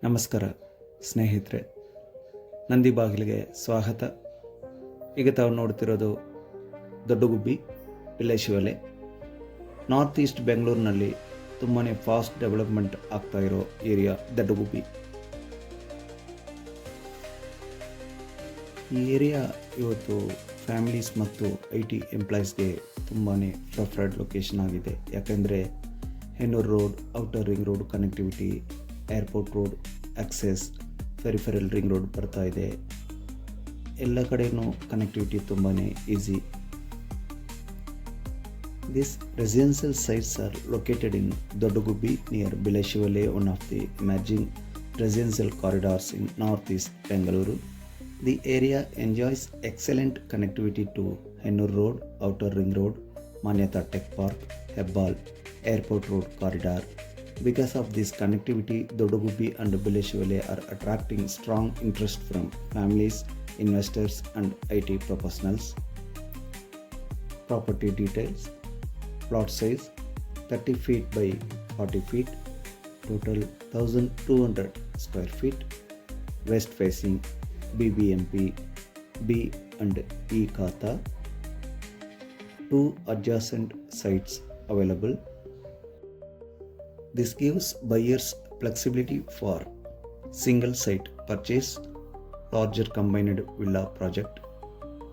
ನಮಸ್ಕಾರ ಸ್ನೇಹಿತರೆ, ನಂದಿ ಬಾಗಿಲಿಗೆ ಸ್ವಾಗತ. ಈಗ ತಾವು ನೋಡ್ತಿರೋದು ದೊಡ್ಡಗುಬ್ಬಿ ವಿಲೇಶಿವಲೆ. ನಾರ್ತ್ ಈಸ್ಟ್ ಬೆಂಗಳೂರಿನಲ್ಲಿ ತುಂಬಾ ಫಾಸ್ಟ್ ಡೆವಲಪ್ಮೆಂಟ್ ಆಗ್ತಾ ಇರೋ ಏರಿಯಾ ದೊಡ್ಡಗುಬ್ಬಿ. ಈ ಏರಿಯಾ ಇವತ್ತು ಫ್ಯಾಮಿಲೀಸ್ ಮತ್ತು IT ಎಂಪ್ಲಾಯೀಸ್ಗೆ ತುಂಬಾ ಪ್ರಿಫರ್ಡ್ ಲೊಕೇಶನ್ ಆಗಿದೆ. ಯಾಕೆಂದರೆ Hennur road, outer ring road connectivity, airport road access, peripheral ring road ಬರ್ತಾ ಇದೆ. ಎಲ್ಲ ಕಡೆಯೂ ಕನೆಕ್ಟಿವಿಟಿ ತುಂಬಾ easy. These residential sites are located in Doddugubbi near Bileshivale, one of the emerging residential corridors in northeast Bengaluru. The area enjoys excellent connectivity to Hennur Road, Outer Ring Road, Manyata Tech Park, Hebbal, Airport Road corridor. Because of this connectivity, Doddugubbi and Bileshivale are attracting strong interest from families, investors and IT professionals. Property details: plot size 30 feet by 40 feet, total 1200 square feet, west facing BBMP, B and E Khata. 2 adjacent sites available. This gives buyers flexibility for single site purchase, larger combined villa project,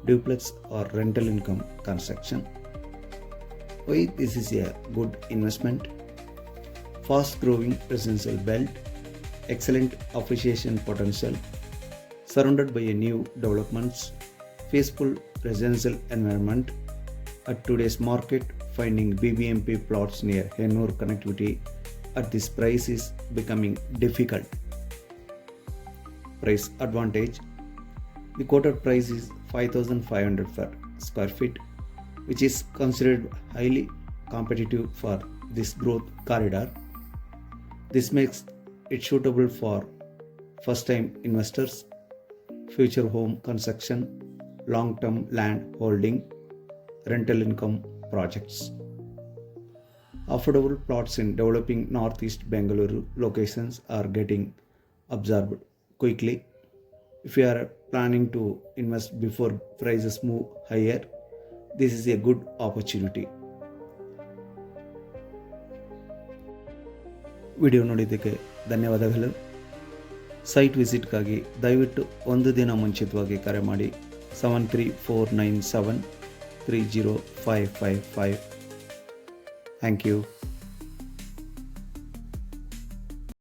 duplex or rental income construction. Why this is a good investment? Fast growing residential belt, excellent appreciation potential, surrounded by a new developments, peaceful residential environment. At today's market, finding BBMP plots near Hennur connectivity at this price is becoming difficult. Price advantage: the quoted price is 5,500 per square feet, which is considered highly competitive for this growth corridor. This makes it suitable for first-time investors, future home construction, long-term land holding, rental income projects. Affordable plots in developing northeast Bengaluru locations are getting absorbed quickly. If you are planning to invest before prices move higher, this is a good opportunity. Video ನೋಡಿದ್ದಕ್ಕೆ ಧನ್ಯವಾದಗಳು. Site ವಿಸಿಟ್ಗಾಗಿ ದಯವಿಟ್ಟು ಒಂದು ದಿನ ಮುಂಚಿತವಾಗಿ ಕರೆ ಮಾಡಿ 73497305555. Thank you.